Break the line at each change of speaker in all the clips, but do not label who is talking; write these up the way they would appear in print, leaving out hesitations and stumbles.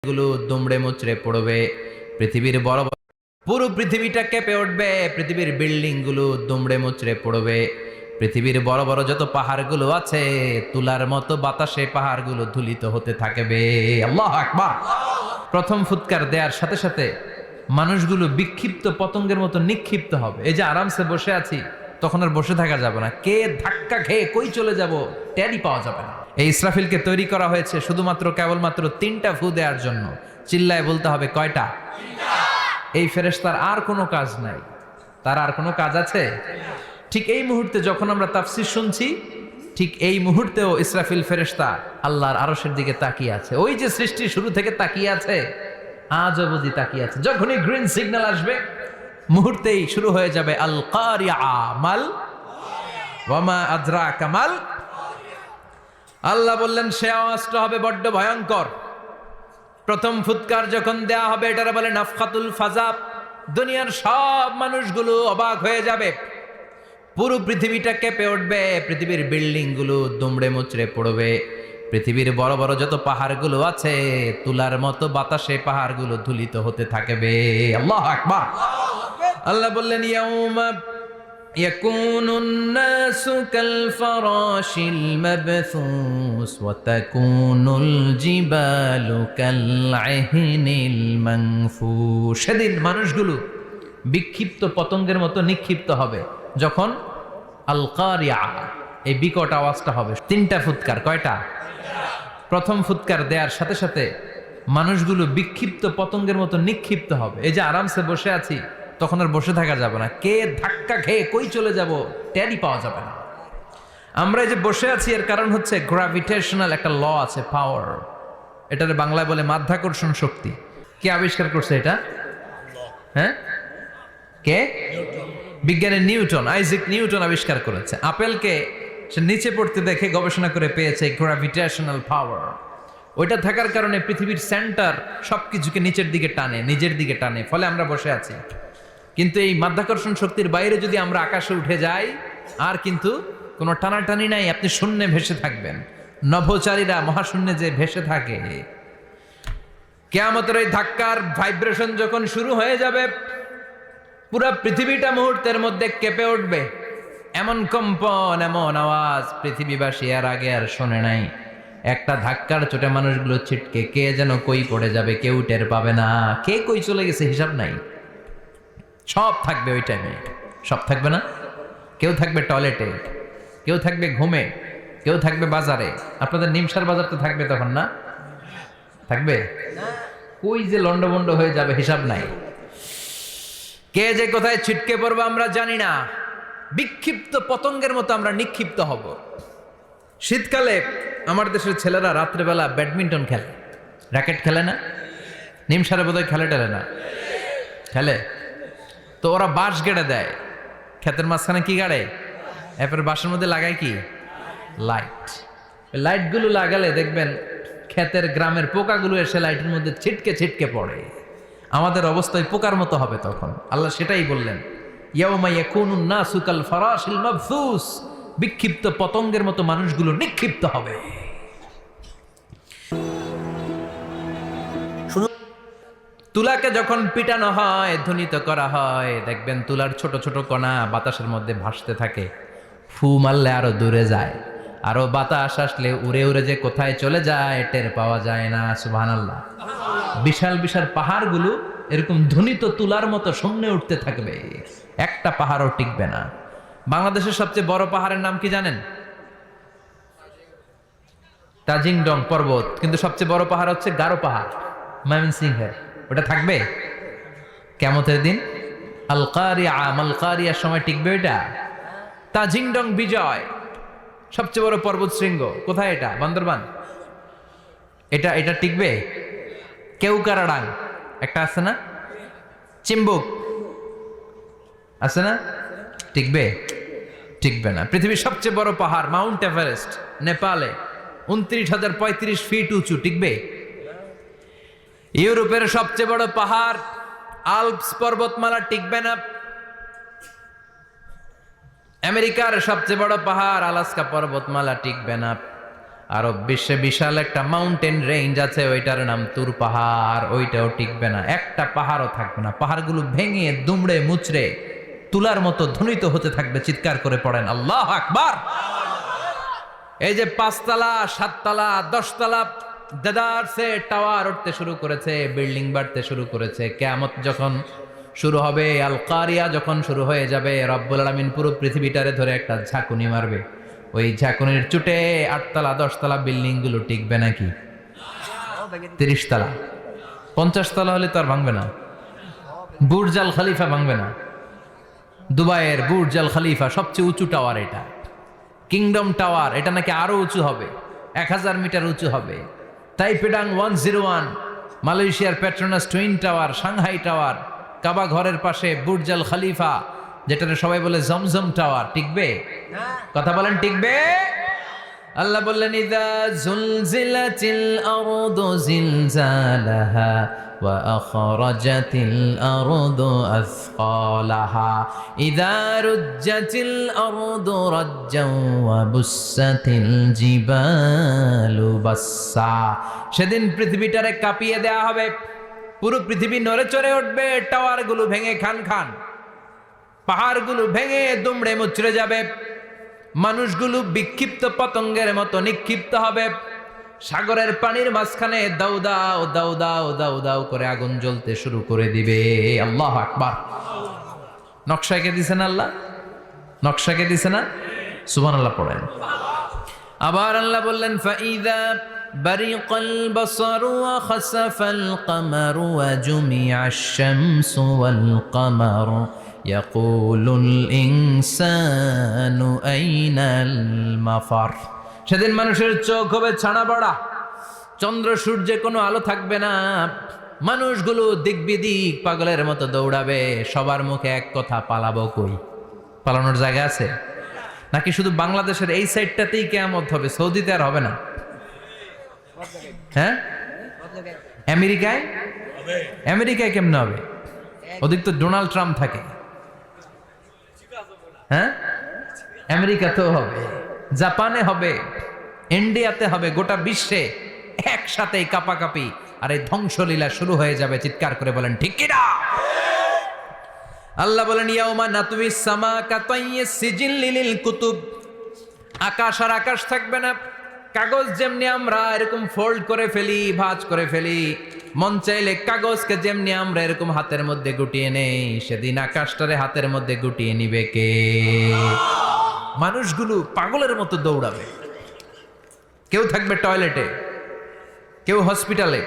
গুলো দুমড়ে মুচড়ে পড়বে। পৃথিবীর বড় বড় পুরো পৃথিবীটা কেঁপে উঠবে। পৃথিবীর বিল্ডিং গুলো দুমড়ে মুচড়ে পড়বে। পৃথিবীর বড় বড় যত পাহাড়গুলো আছে তুলার মতো বাতাসে পাহাড়গুলো ধুলিত হতে থাকবে। আল্লাহু আকবার। প্রথম ফুৎকার দেওয়ার সাথে সাথে মানুষগুলো বিক্ষিপ্ত পতঙ্গের মতো নিক্ষিপ্ত হবে। এই যে আরামসে বসে আছি, তখন আর বসে থাকা যাবে না। কে ধাক্কা খেয়ে কই চলে যাব টেরই পাওয়া যাবে না। এই ইসরাফিলকে তৈরি করা হয়েছে শুধুমাত্র কেবলমাত্র 3টা ফু দেওয়ার জন্য। চিল্লায় বলতে হবে কয়টা? এই ফেরেশতার আর কোনো কাজ নাই। তার আর কোনো কাজ আছে? ঠিক এই মুহূর্তে যখন আমরা তাফসীর শুনছি, ঠিক এই মুহূর্তেও ইসরাফিল ফেরেশতা আল্লাহর আরশের দিকে তাকিয়ে আছে। ওই যে সৃষ্টির শুরু থেকে তাকিয়ে আছে, আজ অবধি তাকিয়ে আছে। যখনই গ্রিন সিগন্যাল আসবে মুহূর্তেই শুরু হয়ে যাবে আল কারিআ মাল ওয়া মা আদরাকা মাল। আল্লাহ বললেন সে আওয়াজটা হবে বড্ড ভয়ঙ্কর। প্রথম ফুৎকার যখন দেয়া হবে এটারে বলে নাফখাতুল ফাজা। দুনিয়ার সব মানুষগুলো অবাক হয়ে যাবে, পুরো পৃথিবীটা কেঁপে উঠবে। পৃথিবীর বিল্ডিং গুলো দুমড়ে মুচড়ে পড়বে। পৃথিবীর বড় বড় যত পাহাড়গুলো আছে তুলার মতো বাতাসে পাহাড়গুলো ধুলিত হতে থাকবে। আল্লাহু আকবার। আল্লাহ বললেন ইয়াউমা ইয়াকুনুন নাসু কাল ফারাশিল মাবথুস ওয়া তাকুনুল জিবালু কাল আহিনিল মানফুশ। সেদিন মানুষগুলো বিক্ষিপ্ত পতঙ্গের মতো নিক্ষিপ্ত হবে যখন আল কারিআ এই বিকট আওয়াজটা হবে। 3টা ফুৎকার। কয়টা? প্রথম ফুৎকার দেওয়ার সাথে সাথে মানুষগুলো বিক্ষিপ্ত পতঙ্গের মতো নিক্ষিপ্ত হবে। এই যে আরামসে বসে আছি, তখন আর বসে থাকা যাবে না। কে ধাক্কা খেয়ে কই চলে যাব টেরই পাওয়া যাবে না। আমরা এই যে বসে আছি এর কারণ হচ্ছে গ্র্যাভিটেশনাল একটা ল আছে, পাওয়ার। এটার বাংলায় বলে মাধ্যাকর্ষণ শক্তি। কে আবিষ্কার করছে এটা? হ্যাঁ, কে? বিজ্ঞানী নিউটন, আইজাক নিউটন আবিষ্কার করেছে। আপেলকে সে নিচে পড়তে দেখে গবেষণা করে পেয়েছে গ্র্যাভিটেশনাল পাওয়ার। ওইটা থাকার কারণে পৃথিবীর সেন্টার সবকিছুকে নিচের দিকে টানে, নিজের দিকে টানে, ফলে আমরা বসে আছি। কিন্তু এই মাধ্যাকর্ষণ শক্তির বাইরে যদি আমরা আকাশে উঠে যাই, আর কিন্তু কোনো টানাটানি নাই, আপনি শূন্যে ভেসে থাকবেন। নভোচারীরা মহাশূন্যে যে ভেসে থাকে, কিয়ামতের এই ধাক্কার ভাইব্রেশন যখন শুরু হয়ে যাবে, পুরো পৃথিবীটা মুহূর্তের মধ্যে কেঁপে উঠবে। এমন কম্পন, এমন আওয়াজ পৃথিবীবাসী এর আগে আর শোনে নাই। একটা ধাক্কার চোটে মানুষগুলো ছিটকে কে যেন কই পড়ে যাবে, কেউ টের পাবে না। কে কই চলে গেছে হিসাব নাই। সব থাকবে ওই টাইমে, সব থাকবে না। কেউ থাকবে টয়লেটে, কেউ থাকবে ঘুমে, কেউ থাকবে বাজারে। আপনাদের নিমসার বাজার তো থাকবে তখন, না থাকবে? কই যে লন্ডভন্ড হয়ে যাবে হিসাব নাই। কে যে কোথায় ছিটকে পড়বে আমরা জানি না। বিক্ষিপ্ত পতঙ্গের মতো আমরা নিক্ষিপ্ত হব। শীতকালে আমার দেশের ছেলেরা রাত্রেবেলা ব্যাডমিন্টন খেলে, র্যাকেট খেলে না? নিমসারে বোধহয় খেলে টেলে না, খেলে তো। ওরা বাঁশ গেড়ে দেয় ক্ষেতের মাঝখানে। কি গাড়ে? এরপরে বাঁশের মধ্যে লাগায় কি? লাইট। লাইটগুলো লাগালে দেখবেন ক্ষেতের গ্রামের পোকাগুলো এসে লাইটের মধ্যে ছিটকে ছিটকে পড়ে। আমাদের অবস্থায় পোকার মতো হবে তখন। আল্লাহ সেটাই বললেন, ইয়াউমা ইয়াকুনুন নাসু কাল ফারাশিল মাবথুস। বিক্ষিপ্ত পতঙ্গের মতো মানুষগুলো নিক্ষিপ্ত হবে। তুলাকে যখন পিটানো হয়, ধ্বনিত করা হয়, দেখবেন তুলার ছোট ছোট কণা বাতাসের মধ্যে ভাসতে থাকে। ফু মারলে আরো দূরে যায়, আরো বাতাস আসলে উড়ে উড়ে যে কোথায় চলে যায় টের পাওয়া যায় না। সুবহানাল্লাহ। বিশাল বিশাল পাহাড়গুলো এরকম ধ্বনিত তুলার মতো শূন্যে উঠতে থাকবে, একটা পাহাড়ও টিকবে না। বাংলাদেশের সবচেয়ে বড় পাহাড়ের নাম কি জানেন? তাজিংডং পর্বত। কিন্তু সবচেয়ে বড় পাহাড় হচ্ছে গারো পাহাড়, ময়মনসিংহের। ওটা থাকবে কিয়ামতের দিন। আল কারিআ মাল কারিআর সময় টিকবে ওইটা? তাজিংডং বিজয় সবচেয়ে বড় পর্বত শৃঙ্গ। কোথায় এটা? বান্দরবান। এটা টিকবে? কেউকারাডাং একটা আছে না, চিম্বুক আছে না, টিকবে? টিকবে না। পৃথিবীর সবচেয়ে বড় পাহাড় মাউন্ট এভারেস্ট নেপালে 29,035 ফিট উঁচু, টিকবে? ইউরোপের সবচেয়ে বড় পাহাড় আল্পস পর্বতমালা, টিকবে না। আমেরিকার সবচেয়ে বড় পাহাড় আলাস্কা পর্বতমালা, টিকবে না। আরব বিশ্বে বিশাল একটা মাউন্টেন রেঞ্জ আছে, ওইটার নাম তুর পাহাড়, ওইটাও টিকবে না, একটা পাহাড়ও থাকবে না। পাহাড়গুলো ভেঙে দুমড়ে মুচড়ে তুলার মতো ধ্বনিত হতে থাকবে। চিৎকার করে পড়েন আল্লাহু আকবার। এই যে 5 তলা 7 তলা 10 তলা দেদারসে টাওয়ার উঠতে শুরু করেছে, বিল্ডিং বাড়তে শুরু করেছে, কিয়ামত যখন শুরু হবে, আল কারিয়া যখন শুরু হয়ে যাবে, রব্বুল আলামিন পুরো পৃথিবীটারে ধরে একটা ঝাঁকুনি মারবে। ওই ঝাঁকুনির চুটে 8 তলা 10 তলা বিল্ডিং গুলো টিকবে নাকি? 30 তলা 50 তলা হলে তো আর ভাঙবে না। বুর্জ আল খলিফা ভাঙবে না। দুবাইয়ের বুর্জ আল খলিফা সবচেয়ে উঁচু টাওয়ার, এটা কিংডম টাওয়ার, এটা নাকি আরো উঁচু হবে, 1000 মিটার উঁচু হবে। তাইপেডাং 101, মালয়েশিয়ার Petronas twin tower, Shanghai tower, Kaaba ঘরের পাশে বুর্জ আল খলিফা, যেটা সবাই বলে জমজম টাওয়ার, টিকবে? কথা বলেন টিকবে? আল্লাহ বললেন ইযা জুলজিলাতিল আরদু জিলজালাহা ওয়া আখরাজাতিল আরদু আসকালাহা ইযা রুজ্জাতিল আরদু রাজ্জাও ওয়া বুসাতিল জিবালু বাসসা। সেদিন পৃথিবীটারে কাঁপিয়ে দেয়া হবে, পুরো পৃথিবী নড়ে চড়ে উঠবে, টাওয়ারগুলো ভেঙে খান খান, পাহাড়গুলো ভেঙে দুমড়ে মুচড়ে যাবে, মানুষগুলো বিক্ষিপ্ত পতঙ্গের মতো নিক্ষিপ্ত হবে, সাগরের পানির মাঝখানে দাউ দাউ দাউ দাউ দাউ দাউ করে আগুন জ্বলতে শুরু করে দিবে। আল্লাহু আকবার। নকশাকে দিছেন আল্লাহ, নকশাকে দিছে না? সুবহানাল্লাহ পড়েন। আবার আল্লাহ বললেন ফাইদা বারিকাল বাসারু ওয়া খাসাফাল কামারু ওয়া জুমিআশ শামসু ওয়াল কামারু ইয়াকুলুল ইনসানু আইনাল মাফার। সেদিন মানুষের চোখ হবে ছানা বড়া, চন্দ্র সূর্যে কোনো আলো থাকবে না, মানুষগুলো দিক বিদিক পাগলের মতো দৌড়াবে, সবার মুখে এক কথা, পালাবো কই? পালানোর জায়গা আছে নাকি শুধু বাংলাদেশের এই সাইডটাতেই কিয়ামত হবে? সৌদিতে আর হবে না? হ্যাঁ, আমেরিকায়? আমেরিকায় কেমনে হবে? ওদিক তো ডোনাল্ড ট্রাম্প থাকে। হ্যাঁ, আমেরিকাতেও হবে, জাপানে হবে, ইন্ডিয়াতে হবে, গোটা বিশ্বে একসাথে কাপাকাপি আর এই ধ্বংসলীলা শুরু হয়ে যাবে। চিৎকার করে বলেন ঠিক কি না? আল্লাহ বলেন ইয়াউমা নাতুইস সামা কাতাইয়িস সিজিল লিল কুতুব। আকাশ আর আকাশ থাকবে না, কাগজ যেমনি আমরা এরকম ফোল্ড করে ফেলি, ভাঁজ করে ফেলি, মন চাইলে কাগজকে যেমনি আমরা এরকম হাতের মধ্যে গুটিয়ে নেই, সেদিন আকাশটারে হাতের মধ্যে গুটিয়ে নিবে কে? মানুষগুলো পাগলের মতো দৌড়াবে, কেউ থাকবে টয়লেটে, কেউ হসপিটালে,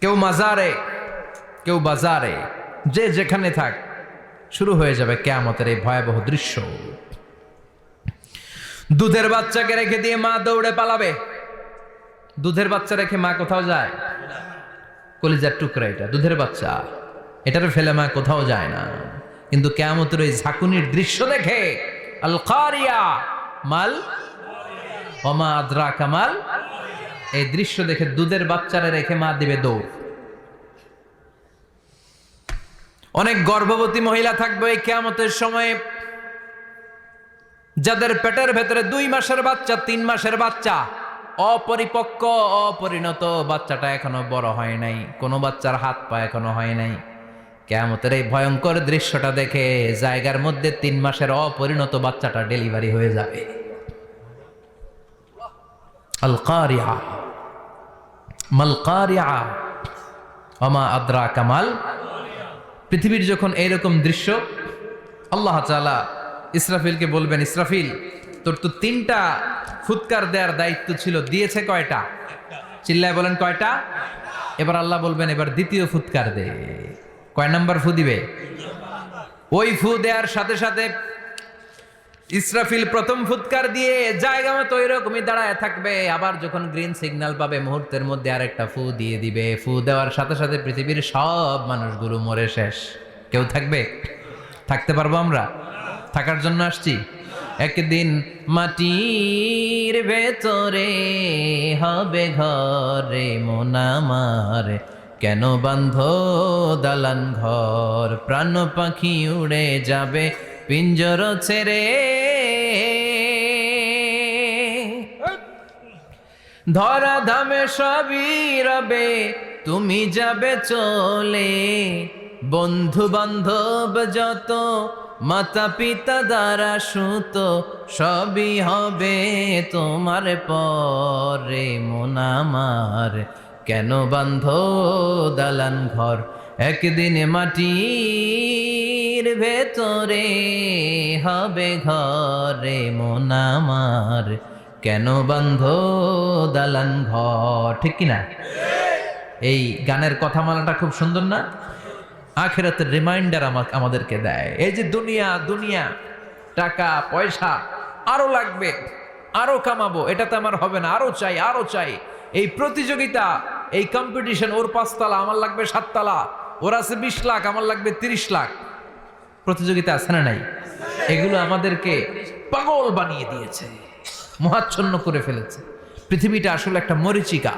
কেউ মাজারে, কেউ বাজারে, যে যেখানে থাক, শুরু হয়ে যাবে কিয়ামতের এই ভয়াবহ দৃশ্য। দুধের বাচ্চাকে রেখে দিয়ে মা দৌড়ে পালাবে। দুধের বাচ্চা রেখে মা কোথাও যায়? কলিজার টুকরা এটা, দুধের বাচ্চা, এটারে ফেলে মা কোথাও যায় না। কিন্তু কিয়ামতের ওই ঝাঁকুনির দৃশ্য দেখে, আল কারিয়া মাল ওমা আদরাকা মাল, এই দৃশ্য দেখে দুধের বাচ্চারে রেখে মা দিবে দৌড়। অনেক গর্ভবতী মহিলা থাকবে এই কিয়ামতের সময়ে, যাদের পেটের ভেতরে 2 মাসের বাচ্চা, 3 মাসের বাচ্চা, অপরিপক্ক অপরিণত, বাচ্চাটা এখনো বড় হয় নাই, কোনো বাচ্চার হাত পা এখনো হয় নাই। কিয়ামতের এই ভয়ঙ্কর দৃশ্যটা দেখে জায়গার মধ্যে 3 মাসের অপরিণত বাচ্চাটা ডেলিভারি হয়ে যাবে। আল কারিয়া মাল কারিয়া ওমা আদরাকা মাল। পৃথিবীর যখন এইরকম দৃশ্য, আল্লাহ তাআলা ইসরাফিলকে বলবেন, ইসরাফিল তোর তো 3টা ফুৎকার দেওয়ার দায়িত্ব ছিল, দিয়েছে কয়টা? চিল্লায় বলেন কয়টা? এবার আল্লাহ বলবেন এবার দ্বিতীয় ফুৎকার দে। কয় নাম্বার ফু দিবে? ওই ফু দেওয়ার সাথে সাথে ইসরাফিল প্রথম ফুৎকার দিয়ে জায়গা মতো এরকমই দাঁড়ায় থাকবে, আবার যখন গ্রিন সিগন্যাল পাবে মুহূর্তের মধ্যে আরেকটা ফু দিয়ে দিবে। ফু দেওয়ার সাথে সাথে পৃথিবীর সব মানুষগুলো মরে শেষ, কেউ থাকবে? থাকতে পারবো আমরা? থাকার জন্য আসছি। একদিন মাটির ভেতরে হবে ঘরে মন আমার, কেন বান্ধ দালান ঘর, প্রাণ পাখি উড়ে যাবে পিঞ্জর ছেড়ে। ধরা ধামে সবই রবে, তুমি যাবে চলে। বন্ধু বান্ধব যত, মাতা পিতা দ্বারা সুত, সবই হবে তোমার পরে। মন আমার কেন বান্ধ দালান ঘর, একদিন মাটির ভেতরে হবে ঘরে। মন আমার কেন বান্ধ দালান ঘর, ঠিক কিনা? এই গানের কথামালাটা খুব সুন্দর না? আখিরাতের রিমাইন্ডার আমাদেরকে দেয়। এই যে দুনিয়া দুনিয়া, টাকা পয়সা আরো লাগবে, আরো কামাবো, এটাতে আমার হবে না, আরো চাই আরো চাই। এই প্রতিযোগিতা, এই কম্পিটিশন, ওর 5 তালা আমার লাগবে 7 তালা, ওর আছে 20 লাখ আমার লাগবে 30 লাখ। প্রতিযোগিতা আছে না নাই? এগুলো আমাদেরকে পাগল বানিয়ে দিয়েছে, মোহাচ্ছন্ন করে ফেলেছে। পৃথিবীটা আসলে একটা মরিচিকা,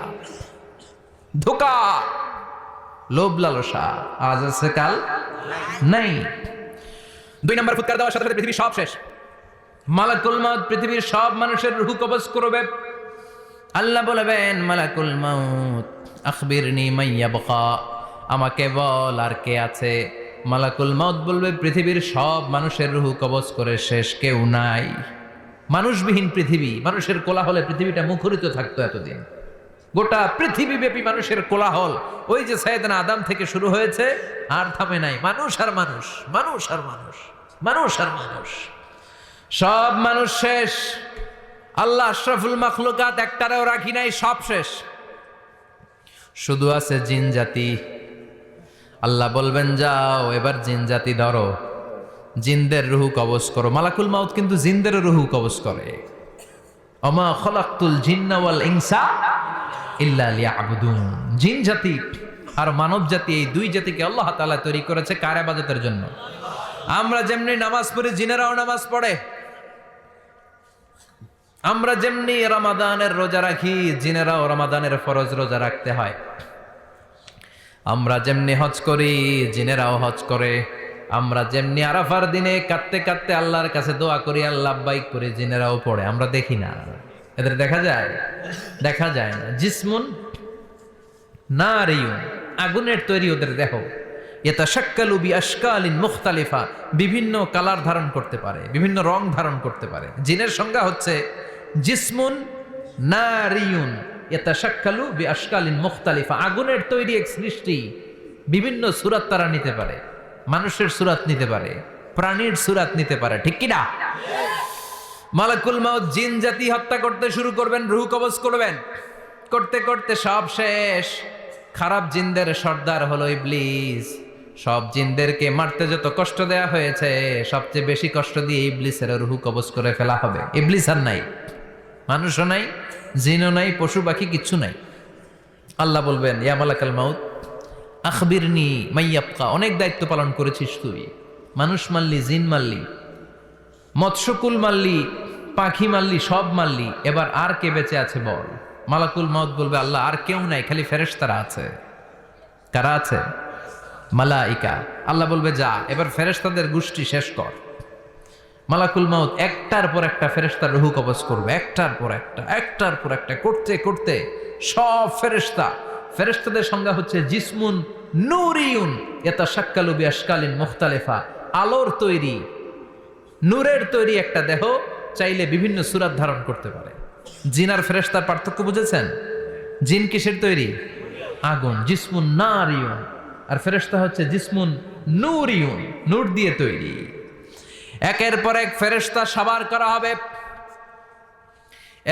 ধোকা, লোভ লালসা, আজ আছে কাল নাই। 2 নম্বর ফুৎকার দেওয়ার সাথে সাথে পৃথিবীর সব শেষ। মালাকুল মাউত পৃথিবীর সব মানুষের রূহ কবজ করবে। আল্লাহ বলবেন, মালাকুল মাউত আখবিরনি মাইয়া বকা, আমাকে বল আর কে আছে। মালাকুল মাউত বলবে, পৃথিবীর সব মানুষের রূহ কবজ করে শেষ, কেউ নাই। মানুষবিহীন পৃথিবী, মানুষের কোলাহলে পৃথিবীটা মুখরিত থাকতো এতদিন। গোটা পৃথিবীব্যাপী মানুষের কোলাহল, ওই যে সাইয়েদনা আদম থেকে শুরু হয়েছে, আর থামে নাই। মানুষ আর মানুষ, মানুষ আর মানুষ, মানুষ আর মানুষ, সব মানুষ শেষ। আল্লাহ আশরাফুল মাখলুকাত একটারেও রাখি নাই, সব শেষ। শুধু আছে জিন জাতি। আল্লাহ বলবেন, যাও এবার জিন জাতি ধরো, জিনদের রুহু কবজ করো। মালাকুল মাউত কিন্তু জিনদের রুহু কবজ করে। ওমা খলাকতুল জিন্না ওয়াল ইনসা ইল্লা লিয়াবুদুন। জিন জাতি আর মানব জাতি, এই 2 জাতিকে আল্লাহ তাআলা তৈরি করেছে কার ইবাদতের জন্য। আমরা যেমনি নামাজ পড়ি, জিনেরাও নামাজ পড়ে। আমরা যেমনি রমাদানের রোজা রাখি, জিনেরাও রমাদানের ফরজ রোজা রাখতে হয়। আমরা যেমনি হজ করি, জিনেরাও হজ করে। আমরা যেমনি আরাফার দিনে কাঁদতে কাঁদতে আল্লাহর কাছে দোয়া করি, আল্লাহ লাব্বাইক করে, জিনেরাও পড়ে। আমরা দেখি না, এদের দেখা যায়? দেখা যায় না। জিসমুন নারিয়ুন, আগুনের তৈরি ওদের দেহ। ইয়াতাশাক্কালু বিআশকালিন মুখতালিফা, বিভিন্ন কালার ধারণ করতে পারে, বিভিন্ন রং ধারণ করতে পারে। জিনের সংজ্ঞা হচ্ছে জিসমুন নারিয়ুন ইয়াতাশাক্কালু বিআশকালিন মুখতালিফা, আগুনের তৈরি এক সৃষ্টি। বিভিন্ন সূরত তারা নিতে পারে, মানুষের সূরত নিতে পারে, প্রাণীর সূরত নিতে পারে, ঠিক কি না? মালাকুল মাউত জিন জাতি হত্যা করতে শুরু করবেন, রূহ কবজ করবেন। করতে করতে সব শেষ। খারাপ জিনদের সর্দার হলো ইবলিস। সব জিনদেরকে মারতে যত কষ্ট দেয়া হয়েছে, সবচেয়ে বেশি কষ্ট দিয়ে ইবলিসের রূহ কবজ করে ফেলা হবে। ইবলিস আর নাই, মানুষও নাই, জিনও নাই, পশু পাখি কিচ্ছু নাই। আল্লাহ বলবেন, ইয়া মালাকাল মাউত আখবিরনি মাইয়াবকা, অনেক দায়িত্ব পালন করেছিস তুই। মানুষ মারলি, জিন মারলি, মৎস্যকুল মারলি, পাখি মারলি, সব মারলি, এবার আর কে বেঁচে আছে বল। মালাকুল মাউত বলবে, আল্লাহ আর কেউ নাই, খালি ফেরেশতারা আছে। কারা আছে? মালাইকা। আল্লাহ বলবে, যা এবার ফেরেশতাদের গোষ্ঠী শেষ কর। মালাকুল মাউত একটার পর একটা ফেরেশতার রূহ কবজ করবে, একটার পর একটা, একটার পর একটা, করতে করতে সব ফেরেশতা। ফেরেশতাদের সংজ্ঞা হচ্ছে জিসমুন নূরিয়ুন ইয়াতাশাক্কালু বিআশকালিন মুখতালিফা, আলোর তৈরি, নূরের তৈরি একটা দেহ, চাইলে বিভিন্ন সূরত ধারণ করতে পারে। জিন আর ফেরেশতার পার্থক্য বুঝেছেন? জিন কিসের তৈরি? আগুন, জিসমুন নারিয়ুন। আর ফেরেশতা হচ্ছে জিসমুন নূরিয়ুন, নূর দিয়ে তৈরি। একের পর এক ফেরেশতা সাবার করা হবে।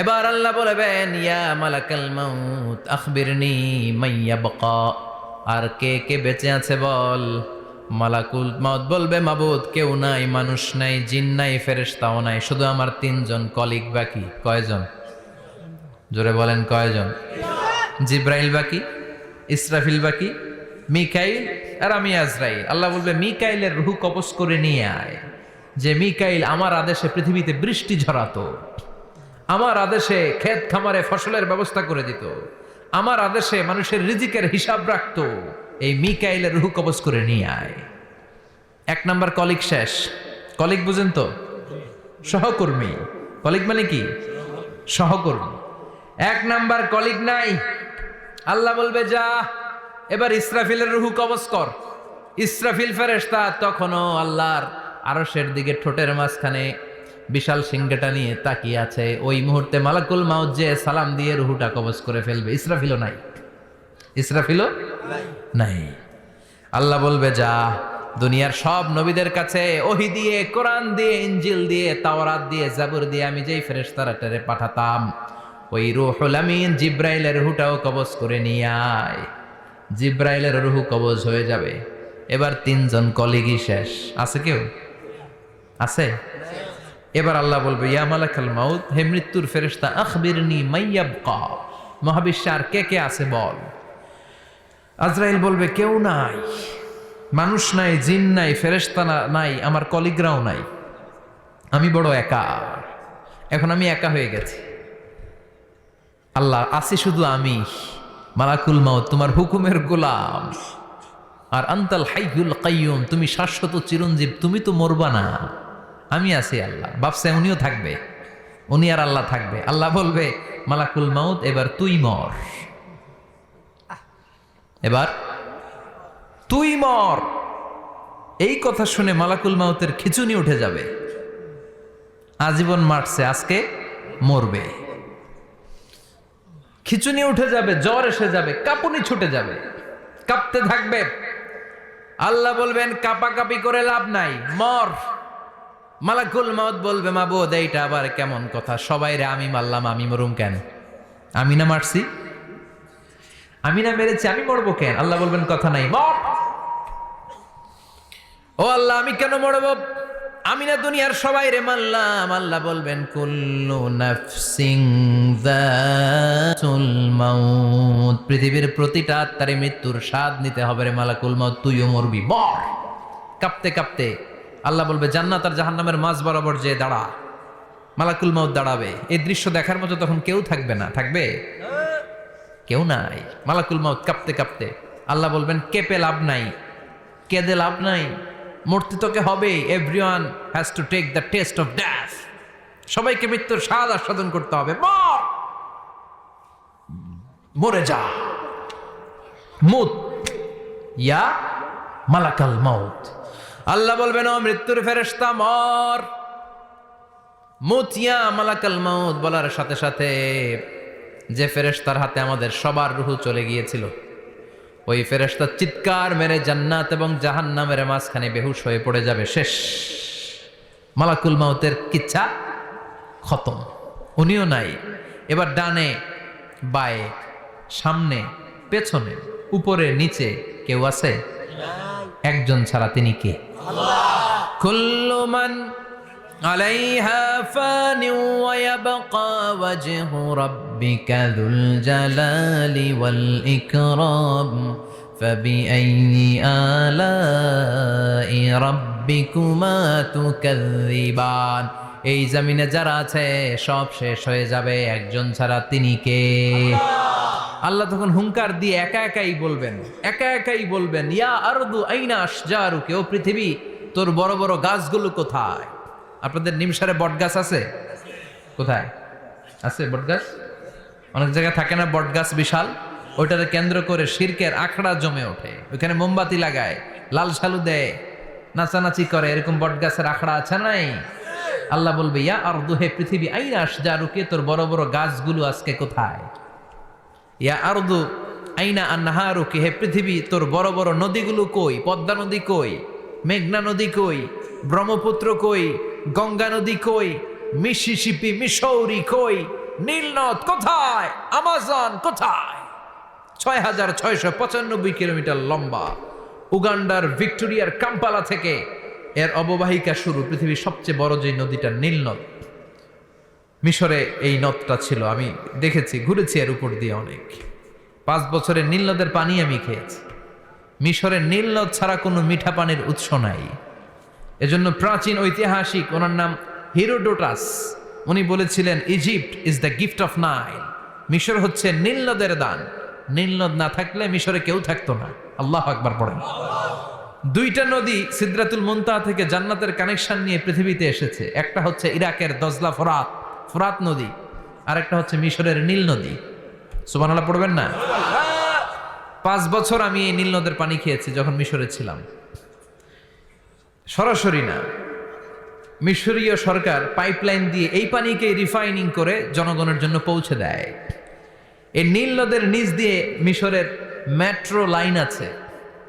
এবার আল্লাহ বলবেন, ইয়া মালাকাল মাউত আখবিরনি মাইয়াবকা, আর কে কে বেঁচে আছে বল। মালাকুল মাউত বলবে, মাবুদ কেউ নাই, মানুষ নাই, জিন নাই, ফেরেশতাও নাই, শুধু আমার 3 জন কলিগ বাকি। কয়জন? জোরে বলেন, কয়জন? জিব্রাইল বাকি, ইসরাফিল বাকি, মিকাইল আর আমি আজরাইল। আল্লাহ বলবে, মিকাইলের রূহ কবজ করে নিয়ে আয়। যে মিকাইল আমার আদেশে পৃথিবীতে বৃষ্টি ঝরাতো, আমার আদেশে ক্ষেত খামারে ফসলের ব্যবস্থা করে দিত, আমার আদেশে মানুষের রিজিকের হিসাব রাখতো, এই মিকাইলের রূহ কবজ করে নিয়ে আয়। 1 নাম্বার কলিগ শেষ। কলিগ বুঝেন তো? সহকর্মী। কলিগ মানে কি? সহকর্মী। এক নাম্বার কলিগ নাই। আল্লাহ বলবে যা এবার ইসরাফিলের রুহু কবজ কর। ইসরাফিল ফেরেশতা তখনও আল্লাহর আরশের দিকে ঠোঁটের মাঝখানে বিশাল সিংহটা নিয়ে তাকিয়ে আছে। ওই মুহূর্তে মালাকুল মাউত যে সালাম দিয়ে রুহুটা কবজ করে ফেলবে। ইসরাফিলও নাই, ইসরাফিলও নাই। আল্লাহ বলবে যা দুনিয়ার সব নবীদের কাছে ওহী দিয়ে, কোরআন দিয়ে, ইনজিল দিয়ে, তাওরাত দিয়ে, জাবুর দিয়ে আমি যেই ফেরেশতারাটারে পাঠাতাম ওই রূহুল আমিন জিব্রাইলের রুহুটাও কবজ করে নিয়ে আয়। জিব্রাইলের রুহু কবজ হয়ে যাবে। এবার তিনজন কলিগই শেষ। আছে কেউ? আছে? এবার আল্লাহ বলবে ইয়া মালাকাল মাউত, হে মৃত্যুর ফেরেশতা, আখবিরনি মাইয়াবকা, মহাবিশ্বে আর কে কে আছে বল। আজরাইল বলবে কেউ নাই, মানুষ নাই, জিন নাই, ফেরেশতা নাই, আমার কলিগরাও নাই, আমি বড় একা। এখন আমি একা হয়ে গেছি। আল্লাহ আছি শুধু আমি, মালাকুল মাউত তোমার হুকুমের গোলাম, আর আনতাল হাইয়ুল কাইয়ুম তুমি শাশ্বত চিরঞ্জীব, তুমি তো মরবা না, আমি আছি। আল্লাহ ভাবছে উনিও থাকবে, উনি আর আল্লাহ থাকবে। আল্লাহ বলবে মালাকুল মাউত এবার তুই মর, এবার তুই মর। এই কথা শুনে মালাকুল মাউতের খিচুনি উঠে যাবে। আজীবন মারছে, আজকে মরবে। খিচুনি উঠে যাবে, জ্বর এসে যাবে, কাঁপুনি ছুটে যাবে, কাঁপতে থাকবে। আল্লাহ বলবেন কাঁপাকাঁপি করে লাভ নাই, মর। মালাকুল মাউত বলবে মাবুদ এইটা আবার কেমন কথা, সবাই রে আমি মারলাম, আমি মরুম কেন? আমি না মারছি, আমি না মেরেছি, আমি মরবো কেন? আল্লাহ বলবেন কথা নাই, মর। ও আল্লাহ আমি কেন মরবো? আমি না দুনিয়ার সবাই রে মারলাম। আল্লাহ বলবেন কুল্লু নাফসিন যাতুল মাউত, পৃথিবীর প্রতিটা আত্মারে মৃত্যুর স্বাদ নিতে হবে রে মালাকুল মাউত, তুইও মরবি, মর। কাঁপতে কাঁপতে আল্লাহ বলবে জান্নাত আর জাহান্নামের মাঝ বরাবর যে দাঁড়া। মালাকুল মাউত দাঁড়াবে। এই দৃশ্য দেখার মতো তখন কেউ থাকবে না, থাকবে কেউ নাই। মালাকুল মাউত কাঁপতে কাঁপতে আল্লাহ বলবেন কেঁপে লাভ নাই, কেঁদে লাভ নাই, মরতে তোকে হবে। Everyone has to take the taste of death, সবাইকে মৃত্যুর স্বাদ আস্বাদন করতে হবে। মর, মরে যা, মুত ইয়া মালাকাল মাউত। আল্লাহ বলবেন ও মৃত্যুর ফেরেশতা মর, মুত ইয়া মালাকাল মাউত। বলার সাথে সাথে যে ফেরেশতার হাতে আমাদের সবার রুহু চলে গিয়েছিল, ওই ফেরেশতা চিৎকার মেরে জান্নাত এবং জাহান্নামের মাঝখানে বেহুশ হয়ে পড়ে যাবে। শেষ, মালাকুল মাউতের কিচ্ছা খতম, উনিও নাই। এবার ডানে বায়ে, সামনে পেছনে, উপরে নিচে কেউ আছে? একজন ছাড়া, তিনি কে? কুল্লু মান আলাইহা ফানি ওয়া ইয়াবকা ওয়াজহু রাব্বিকা যুল জালালি ওয়াল ইকরাম ফাবিআইয়ি আলাই রাব্বিকুমা তুকাযযিবান। এই জমিনে যারা আছে সব শেষ হয়ে যাবে, একজন ছাড়া, তিনি কে? আল্লাহ তখন হুঙ্কার দিয়ে একা একাই বলবেন, একা একাই বলবেন ইয়া আরদু আইনা আশজারুকে, ও পৃথিবী তোর বড় বড় গাছগুলো কোথায়? আপনাদের নিমসারে বট গাছ আছে? কোথায় আছে বট গাছ? অনেক জায়গায় থাকে না বট গাছ বিশাল, ওইটাকে কেন্দ্র করে শিরকের আখড়া জমে ওঠে, ওইখানে মোমবাতি লাগায়, লাল সালু দেয়, নাচানাচি করে, এরকম বট গাছের আখড়া আছে নাই? আল্লাহ বলবে ইয়া আরদু, হে পৃথিবী, আইনা আশজারুকে, তোর বড় বড় গাছগুলো আজকে কোথায়? ইয়া আরদু আইনা আনহারুকে, হে পৃথিবী তোর বড় বড় নদীগুলো কই? পদ্মা নদী কই? মেঘনা নদী কই? ব্রহ্মপুত্র কই? গঙ্গা নদী কই? মিসিসিপি, মিসৌরি কই? নীল নদ কোথায়? আমাজন কোথায়? ৬,৬৯৫ কিলোমিটার লম্বা, উগান্ডার ভিক্টোরিয়ার কাম্পালা থেকে এর অববাহিকা শুরু। পৃথিবীর সবচেয়ে বড় যে নদীটা নীল নদ, মিশরে এই নদটা ছিল। আমি দেখেছি, ঘুরেছি এর উপর দিয়ে অনেক। 5 বছরের নীল নদের পানি আমি খেয়েছি। মিশরের নীল নদ ছাড়া কোনো মিঠা পানির উৎস নাই। এজন্য প্রাচীন ঐতিহাসিক, ওনার নাম হিরোডোটাস, উনি বলেছিলেন Egypt is the gift of Nile, মিশর হচ্ছে নীল নদের দান। নীল নদ না থাকলে মিশরে কেউ থাকতো না। আল্লাহু আকবার পড়েন। 2টা নদী সিদরাতুল মুনতাহা থেকে জান্নাতের কানেকশন নিয়ে পৃথিবীতে এসেছে। একটা হচ্ছে ইরাকের দজলা ফোরাত নদী, আরেকটা হচ্ছে মিশরের নীল নদী। সুবহানাল্লাহ পড়বেন না? 5 বছর আমি এই নীল নদের পানি খেয়েছি যখন মিশরে ছিলাম। সরাসরি না, মিশরীয় সরকার পাইপলাইন দিয়ে এই পানিকে রিফাইনিং করে জনগণের জন্য পৌঁছে দেয়। এই নীল নদের নিচ দিয়ে মিশরের মেট্রো লাইন আছে,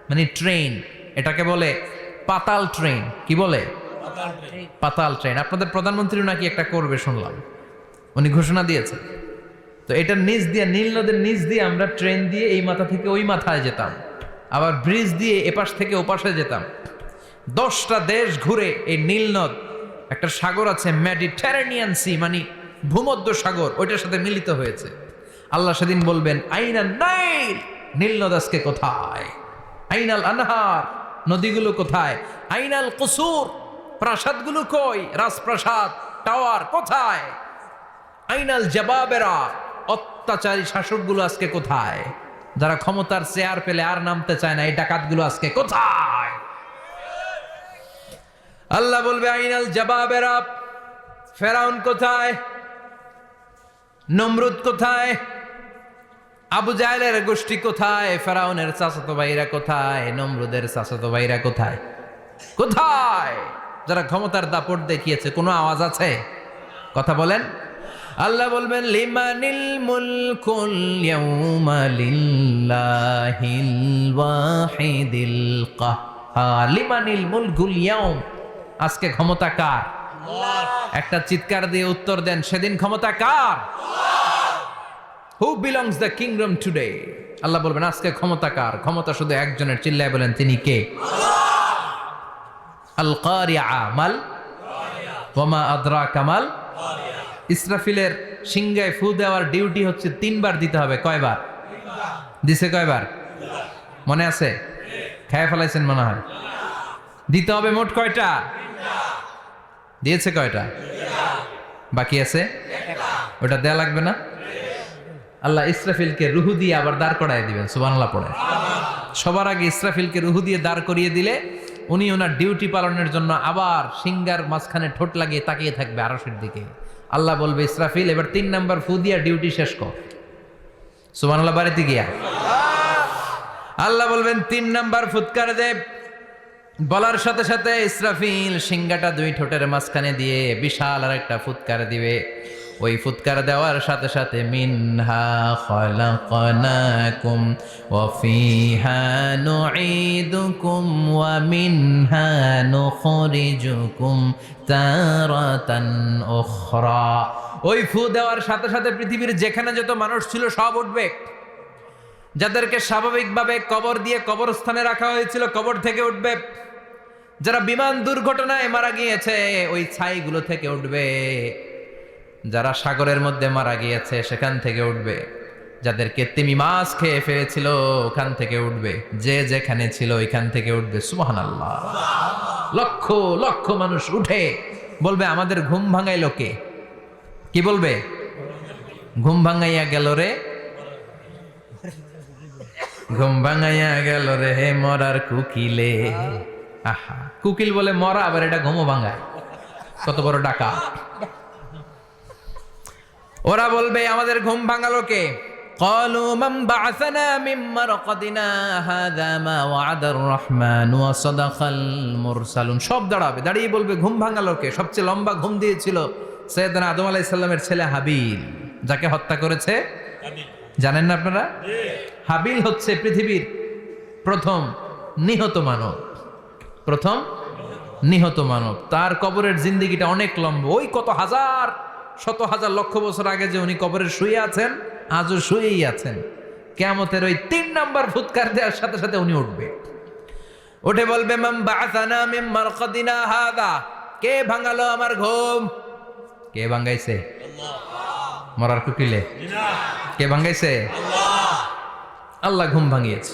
মানে ট্রেন, এটাকে বলে পাতাল ট্রেন। কি বলে? পাতাল ট্রেন। আপনাদের প্রধানমন্ত্রী নাকি একটা করবে শুনলাম, উনি ঘোষণা দিয়েছে। তো এটার নিচ দিয়ে, নীল নদের নিচ দিয়ে আমরা ট্রেন দিয়ে এই মাথা থেকে ওই মাথায় যেতাম, আবার ব্রিজ দিয়ে এপাশ থেকে ওপাশে যেতাম। 10টা দেশ ঘুরে এই নীল নদ, একটা সাগর আছে মেডিটেরেনিয়ান সি, মানে ভূমধ্য সাগর, ওইটার সাথে মিলিত হয়েছে। আল্লাহ সেদিন বলবেন আইনাল নাইল, নীল নদ আজকে কোথায়? আইনাল আনহার, নদীগুলো কোথায়? আইনাল কুসুর, প্রাসাদগুলো কই? রাজপ্রাসাদ, টাওয়ার কোথায়? আইনাল জাবাবেরা, অত্যাচারী শাসকগুলো আজকে কোথায়? যারা ক্ষমতার চেয়ার পেলে আর নামতে চায় না, এই ডাকাতগুলো আজকে কোথায়? আল্লাহ বলবে আইনাল জাবাবেরা, ফেরাউন কোথায়? নমরুদ কোথায়? আবু জাহেলের গোষ্ঠী কোথায়? ফেরাউনের চাচাতো ভাইরা কোথায়? নমরুদের চাচাতো ভাইরা কোথায়? কোথায়? যারা ক্ষমতার দাপট দেখিয়েছে, কোনো আওয়াজ আছে? কথা বলেন। আল্লাহ বলবেন লিমানিল মুলকুল ইয়াউমা লিল্লাহিল ওয়াহিদিল কাহ্হার। লিমানিল মুলকুল ইয়াউম, আজকে ক্ষমতা কার? একটা চিৎকার দিয়ে উত্তর দেন, সেদিন ক্ষমতা কার? Who belongs the kingdom today? Allah বলবেন আজকে ক্ষমতা কার? ক্ষমতা শুধু একজনের, চিল্লায় বলেন তিনি কে? আল কারিআ মাল ওয়া মা আদরাকা মাল। ইসরাফিলের সিংহায় ফু দেওয়ার ডিউটি হচ্ছে 3 বার দিতে হবে। কয়বার দিছে? কয়বার মনে আছে? খেয়ে ফেলাইছেন মনে হয়। দিতে হবে মোট কয়টা? দিয়েছে কয়টা? বাকি আছে, ওটা দেয়া লাগবে না? আল্লাহ ইসরাফিলকে রুহু দিয়ে আবার দাঁড় করায় দিবেন। সুবহানাল্লাহ পড়ে। সবার আগে ইসরাফিলকে রুহু দিয়ে দাঁড় করিয়ে দিলে উনি ওনার ডিউটি পালনের জন্য আবার সিংহার মাঝখানে ঠোঁট লাগিয়ে তাকিয়ে থাকবে আরশের দিকে। আল্লাহ বলবে ইসরাফিল এবার 3 নাম্বার ফু দিয়া ডিউটি শেষ কর। সুবহানাল্লাহ বাড়িতে গিয়া আল্লাহ বলবেন 3 নাম্বার ফুৎকার দে। বলার সাথে সাথে ইসরাফিল সিংহাটা 2 ঠোঁটের মাঝখানে দিয়ে বিশাল আর একটা ফুৎকার দিবে। ওই ফুৎকার দেওয়ার সাথে সাথে মিনহা খালাকনাকুম ওয়া ফিহা নুঈদুকুম ওয়া মিনহা নুখরিজুকুম তারাতান উখরা। ওই ফু দেওয়ার সাথে সাথে পৃথিবীর যেখানে যত মানুষ ছিল সব উঠবে। যাদেরকে স্বাভাবিকভাবে কবর দিয়ে কবরস্থানে রাখা হয়েছিল কবর থেকে উঠবে। যারা বিমান দুর্ঘটনায় মারা গিয়েছে ওই ছাইগুলো থেকে উঠবে। যারা সাগরের মধ্যে মারা গিয়েছে সেখান থেকে উঠবে। যাদেরকে তিমি মাছ খেয়ে ফেলেছিল ওখান থেকে উঠবে। যে যেখানে ছিল ওইখান থেকে উঠবে। সুবহানাল্লাহ। লক্ষ লক্ষ মানুষ উঠে বলবে আমাদের ঘুম ভাঙাইলো কে? কি বলবে? ঘুম ভাঙাইয়া গেল রে, ঘুম ভাঙাইয়া গেল রে হে মরার কুকিলে। আহা, কুকিল বলে মরা, আবার এটা ঘুমো ভাঙায়। কত বড় ডাকা! ওরা বলবে আমাদের ঘুম ভাঙালো কে? ক্বালু মান বা'আসানা মিন মারকাদিনা হাযা মা ওয়া'আদার রহমান ওয়া সাদাকাল মুরসালুন। সব দাঁড়াবে, দাঁড়িয়ে বলবে ঘুম ভাঙালো কে? সবচেয়ে লম্বা ঘুম দিয়েছিল সাইয়েদনা আদম আলাইহিস সালামের ছেলে হাবিল, যাকে হত্যা করেছে হাবিল। জানেন না আপনারা? হাবিল হচ্ছে পৃথিবীর প্রথম নিহত মানব। প্রথম নিহত মানব। তার কবরের জিন্দেগিটা অনেক লম্বা। ওই কত হাজার, শত হাজার, লক্ষ বছর আগে যে উনি কবরে শুয়ে আছেন, আজও শুয়েই আছেন। কিয়ামতের ওই 3 নাম্বার ফুৎকার দেওয়ার সাথে সাথে উনি উঠবে। উঠে বলবে মান বা'আসানা মিন মারকাদিনা হাযা। কে ভাঙালো আমার ঘুম? কে ভাঙাইছে? আল্লাহ। মরার কুকিলে? না। কে ভাঙাইছে? আল্লাহ। আল্লাহ ঘুম ভাঙিয়েছে।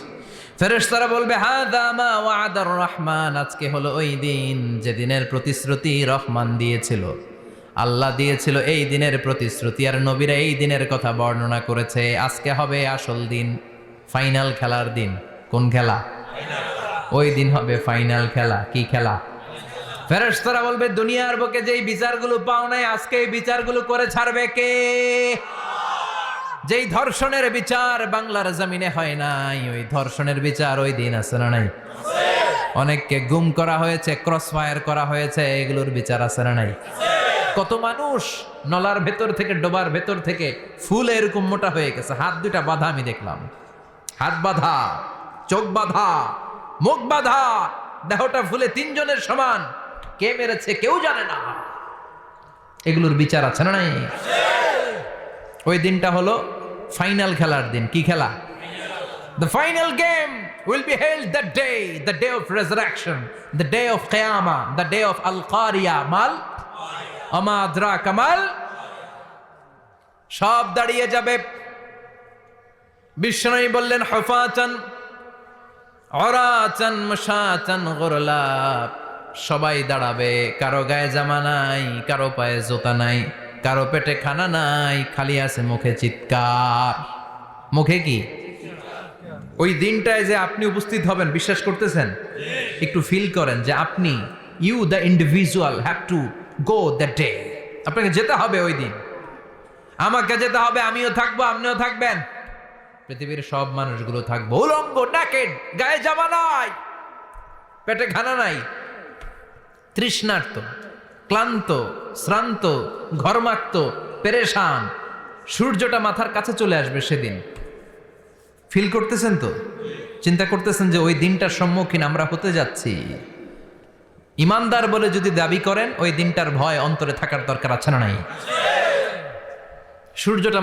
ফেরেশতারা বলবে হাযা মা ওয়া'আদার রহমান। আজকে হলো ওই দিন যেদিনের প্রতিশ্রুতি রহমান দিয়েছিল, আল্লাহ দিয়েছিল। এই দিনের প্রতিশ্রুতি আর নবীরা এই দিনের কথা বর্ণনা করেছে। আজকে হবে আসল দিন, ফাইনাল খেলার দিন। কোন খেলা? ওই দিন হবে ফাইনাল খেলা। কি খেলা? ফেরেশতারা বলবে দুনিয়ার বুকে যেই বিচারগুলো পাও নাই আজকে এই বিচারগুলো করে ছাড়বে কে? যেই ধর্ষণের বিচার বাংলার জমিনে হয় নাই, ওই ধর্ষণের বিচার ওই দিন আছে না নাই? অনেককে গুম করা হয়েছে, ক্রস ফায়ার করা হয়েছে, এগুলোর বিচার আছে না নাই? কত মানুষ নলার ভেতর থেকে, ডোবার ভেতর থেকে ফুল এরকম মোটা হয়ে গেছে, হাত দুটা বাঁধা, আমি দেখলাম হাত বাঁধা, চোখ বাঁধা, মুখ বাঁধা, দেহটা ফুলে তিনজনের সমান। কে মেরেছে কেউ জানে না। এগুলোর বিচার আছে না নাই? ওই দিনটা হলো ফাইনাল খেলার দিন। কি খেলা? The final game will be held that day, the day of resurrection, the day of Qiyamah, the day of Al-Qariya. Mal Ama adraka mal, সব দাঁড়িয়ে যাবে। বিষ্ণু বললেন হুফাতান উরাতান মুশাতান গুরলা, সবাই দাঁড়াবে, কারো গায়ে জামা নাই, কারো পায়ে জুতা নাই, কারো পেটে খানা নাই, খালি আছে মুখে চিৎকার। মুখে কি? ওই দিনটায় যে আপনি উপস্থিত হবেন, বিশ্বাস করতেছেন? একটু ফিল করেন যে আপনি, you the individual have to go that day. আপনাকে যেতে হবে ওই দিন, আমাকে যেতে হবে, আমিও থাকবো, আপনিও থাকবেন, পৃথিবীর সব মানুষগুলো থাকবো উলঙ্গ, নাকেড, গায়ে জামা নাই, পেটে খানা নাই, তৃষ্ণার্ত, ক্লান্ত, শ্রান্ত, ঘর্মাক্ত, পেরেশান। সূর্যটা মাথার কাছে চলে আসবে সেদিন। ফিল করতেছেন তো? চিন্তা করতেছেন যে ওই দিনটার সম্মুখীন আমরা হতে যাচ্ছি। ইমানদার বলে যদি দাবি করেন, ওই দিনটার ভয় অন্তরে থাকার দরকার আছে না নাই? সূর্যটা